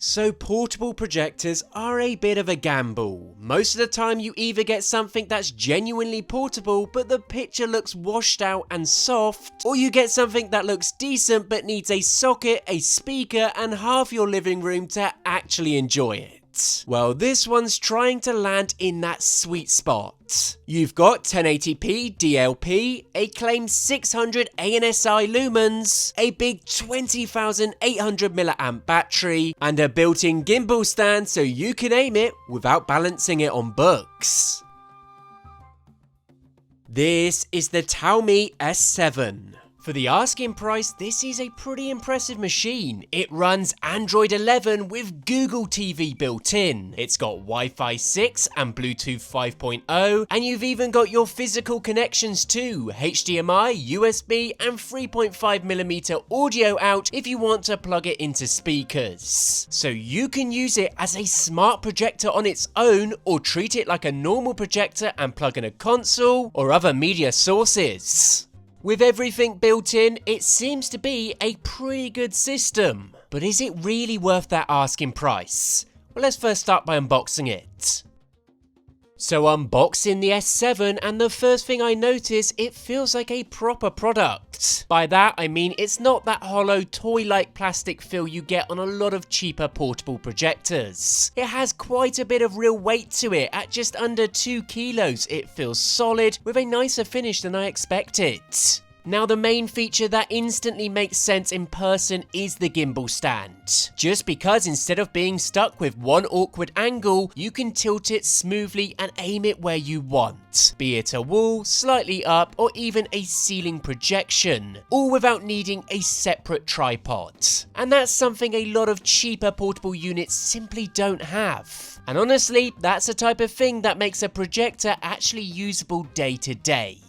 So portable projectors are a bit of a gamble. Most of the time you either get something that's genuinely portable but the picture looks washed out and soft, or you get something that looks decent but needs a socket, a speaker and half your living room to actually enjoy it. Well, this one's trying to land in that sweet spot. You've got 1080p DLP, a claimed 600 ANSI lumens, a big 20,800 mAh battery, and a built-in gimbal stand so you can aim it without balancing it on books. This is the Toumei S7. For the asking price, this is a pretty impressive machine. It runs Android 11 with Google TV built in. It's got Wi-Fi 6 and Bluetooth 5.0, and you've even got your physical connections too, HDMI, USB, and 3.5mm audio out if you want to plug it into speakers. So you can use it as a smart projector on its own, or treat it like a normal projector and plug in a console or other media sources. With everything built in, it seems to be a pretty good system. But is it really worth that asking price? Well, let's first start by unboxing it. So unboxing the S7, and the first thing I notice, it feels like a proper product. By that I mean it's not that hollow toy-like plastic feel you get on a lot of cheaper portable projectors. It has quite a bit of real weight to it. At just under 2 kilos, it feels solid with a nicer finish than I expected. Now, the main feature that instantly makes sense in person is the gimbal stand. Just because instead of being stuck with one awkward angle, you can tilt it smoothly and aim it where you want. Be it a wall, slightly up, or even a ceiling projection, all without needing a separate tripod. And that's something a lot of cheaper portable units simply don't have. And honestly, that's the type of thing that makes a projector actually usable day to day.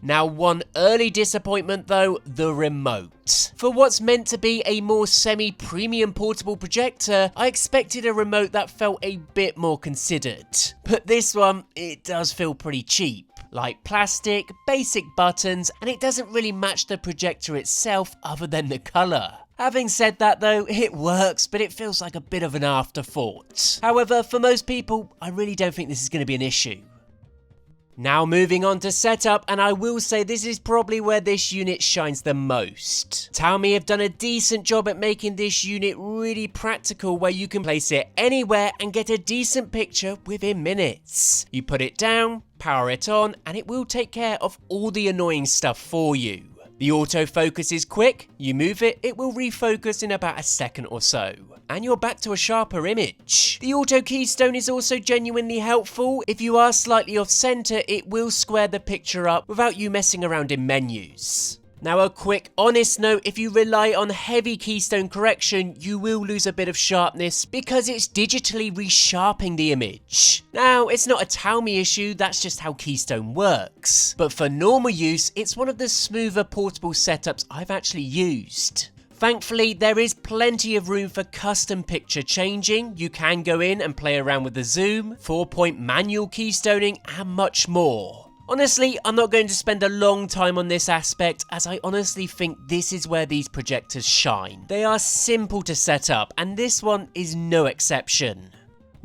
Now, one early disappointment though, the remote. For what's meant to be a more semi-premium portable projector, I expected a remote that felt a bit more considered. But this one, it does feel pretty cheap. Like plastic, basic buttons, and it doesn't really match the projector itself other than the colour. Having said that though, it works, but it feels like a bit of an afterthought. However, for most people, I really don't think this is going to be an issue. Now moving on to setup, and I will say this is probably where this unit shines the most. Toumei have done a decent job at making this unit really practical, where you can place it anywhere and get a decent picture within minutes. You put it down, power it on, and it will take care of all the annoying stuff for you. The autofocus is quick, you move it, it will refocus in about a second or so. And you're back to a sharper image. The auto keystone is also genuinely helpful. If you are slightly off center, it will square the picture up without you messing around in menus. Now, a quick honest note, if you rely on heavy keystone correction, you will lose a bit of sharpness because it's digitally resharpening the image. Now, it's not a Toumei issue, that's just how keystone works. But for normal use, it's one of the smoother portable setups I've actually used. Thankfully, there is plenty of room for custom picture changing. You can go in and play around with the zoom, 4-point manual keystoning, and much more. Honestly, I'm not going to spend a long time on this aspect, as I honestly think this is where these projectors shine. They are simple to set up, and this one is no exception.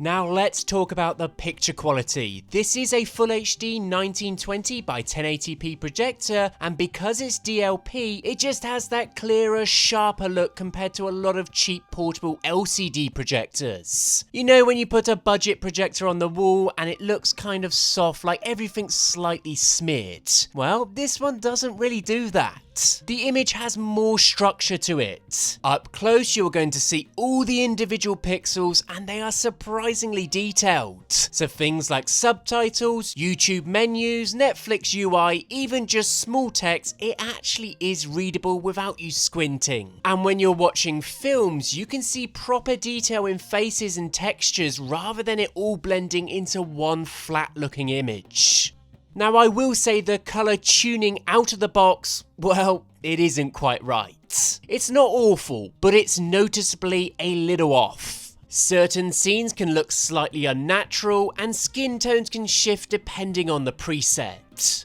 Now let's talk about the picture quality. This is a Full HD 1920 by 1080p projector, and because it's DLP, it just has that clearer, sharper look compared to a lot of cheap portable LCD projectors. You know, when you put a budget projector on the wall and it looks kind of soft, like everything's slightly smeared. Well, this one doesn't really do that. The image has more structure to it. Up close, you're going to see all the individual pixels, and they are surprisingly detailed. So things like subtitles, YouTube menus, Netflix UI, even just small text, it actually is readable without you squinting. And when you're watching films, you can see proper detail in faces and textures rather than it all blending into one flat looking image. Now, I will say the colour tuning out of the box, well, it isn't quite right. It's not awful, but it's noticeably a little off. Certain scenes can look slightly unnatural, and skin tones can shift depending on the preset.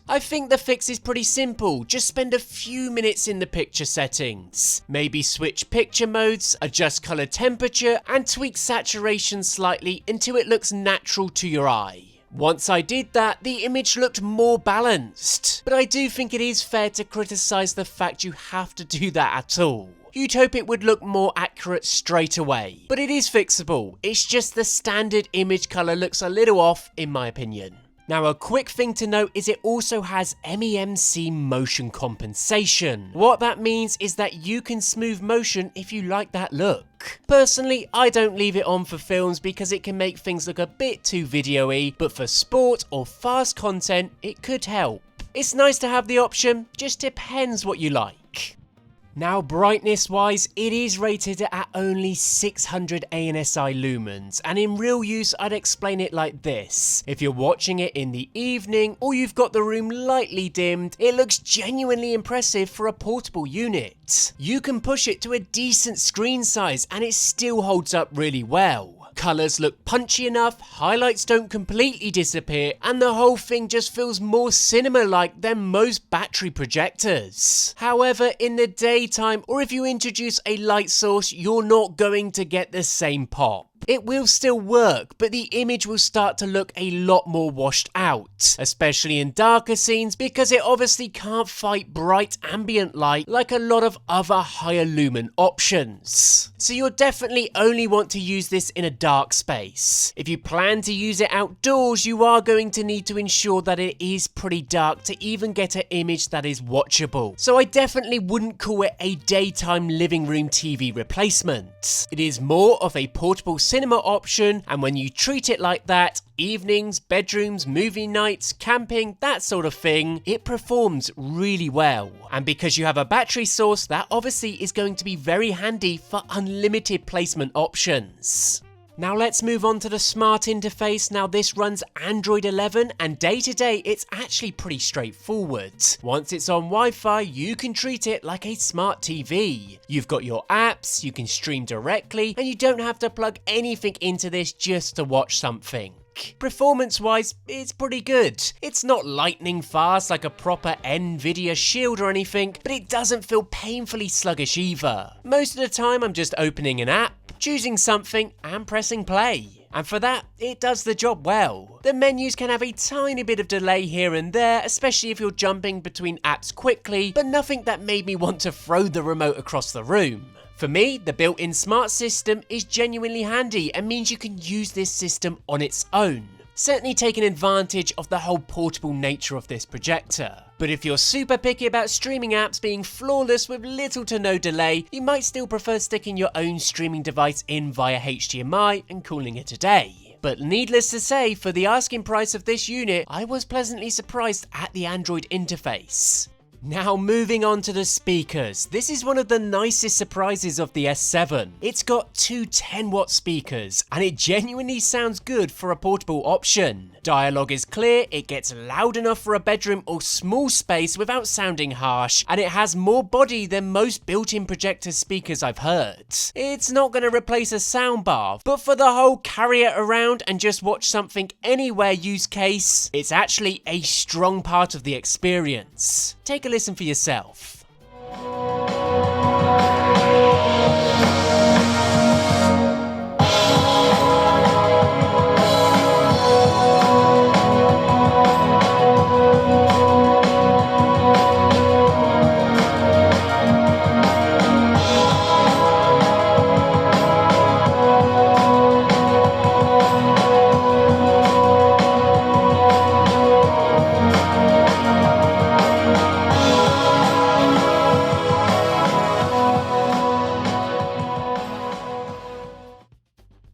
I think the fix is pretty simple, just spend a few minutes in the picture settings. Maybe switch picture modes, adjust color temperature, and tweak saturation slightly until it looks natural to your eye. Once I did that, the image looked more balanced, but I do think it is fair to criticize the fact you have to do that at all. You'd hope it would look more accurate straight away, but it is fixable. It's just the standard image color looks a little off in my opinion. Now, a quick thing to note is it also has MEMC motion compensation. What that means is that you can smooth motion if you like that look. Personally, I don't leave it on for films because it can make things look a bit too video-y, but for sport or fast content, it could help. It's nice to have the option, just depends what you like. Now, brightness wise, it is rated at only 600 ANSI lumens, and in real use I'd explain it like this. If you're watching it in the evening or you've got the room lightly dimmed, it looks genuinely impressive for a portable unit. You can push it to a decent screen size and it still holds up really well. Colours look punchy enough, highlights don't completely disappear, and the whole thing just feels more cinema-like than most battery projectors. However, in the daytime or if you introduce a light source, you're not going to get the same pop. It will still work, but the image will start to look a lot more washed out, especially in darker scenes because it obviously can't fight bright ambient light like a lot of other higher lumen options. So you'll definitely only want to use this in a dark space. If you plan to use it outdoors, you are going to need to ensure that it is pretty dark to even get an image that is watchable. So I definitely wouldn't call it a daytime living room TV replacement. It is more of a portable cinema option, and when you treat it like that, evenings, bedrooms, movie nights, camping, that sort of thing, it performs really well. And because you have a battery source, that obviously is going to be very handy for unlimited placement options. Now let's move on to the smart interface. Now this runs Android 11 and day to day it's actually pretty straightforward. Once it's on Wi-Fi, you can treat it like a smart TV. You've got your apps, you can stream directly, and you don't have to plug anything into this just to watch something. Performance wise, it's pretty good. It's not lightning fast like a proper Nvidia Shield or anything, but it doesn't feel painfully sluggish either. Most of the time I'm just opening an app, choosing something and pressing play. And for that, it does the job well. The menus can have a tiny bit of delay here and there, especially if you're jumping between apps quickly, but nothing that made me want to throw the remote across the room. For me, the built-in smart system is genuinely handy and means you can use this system on its own. Certainly taking advantage of the whole portable nature of this projector. But if you're super picky about streaming apps being flawless with little to no delay, you might still prefer sticking your own streaming device in via HDMI and calling it a day. But needless to say, for the asking price of this unit, I was pleasantly surprised at the Android interface. Now moving on to the speakers, this is one of the nicest surprises of the S7. It's got two 10-watt speakers and it genuinely sounds good for a portable option. Dialogue is clear, it gets loud enough for a bedroom or small space without sounding harsh, and it has more body than most built-in projector speakers I've heard. It's not going to replace a soundbar, but for the whole carry it around and just watch something anywhere use case, it's actually a strong part of the experience. Take a listen for yourself.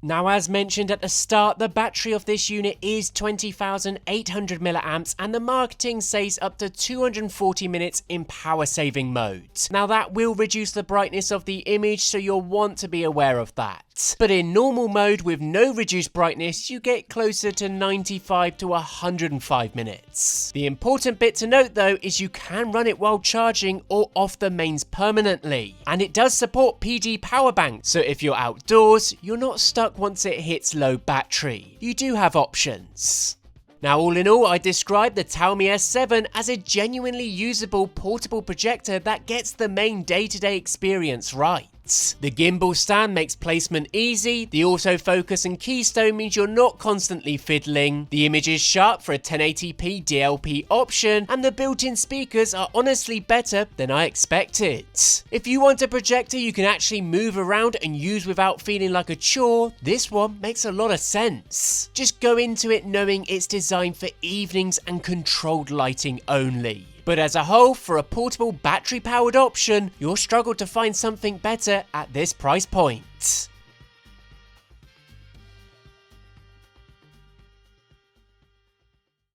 Now, as mentioned at the start, the battery of this unit is 20,800 milliamps and the marketing says up to 240 minutes in power saving mode. Now that will reduce the brightness of the image, so you'll want to be aware of that. But in normal mode with no reduced brightness, you get closer to 95 to 105 minutes. The important bit to note though is you can run it while charging or off the mains permanently. And it does support PD power bank, so if you're outdoors, you're not stuck once it hits low battery. You do have options. Now, all in all, I describe the Toumei S7 as a genuinely usable portable projector that gets the main day-to-day experience right. The gimbal stand makes placement easy, the autofocus and keystone means you're not constantly fiddling, the image is sharp for a 1080p DLP option, and the built-in speakers are honestly better than I expected. If you want a projector you can actually move around and use without feeling like a chore, this one makes a lot of sense. Just go into it knowing it's designed for evenings and controlled lighting only. But as a whole, for a portable battery-powered option, you'll struggle to find something better at this price point.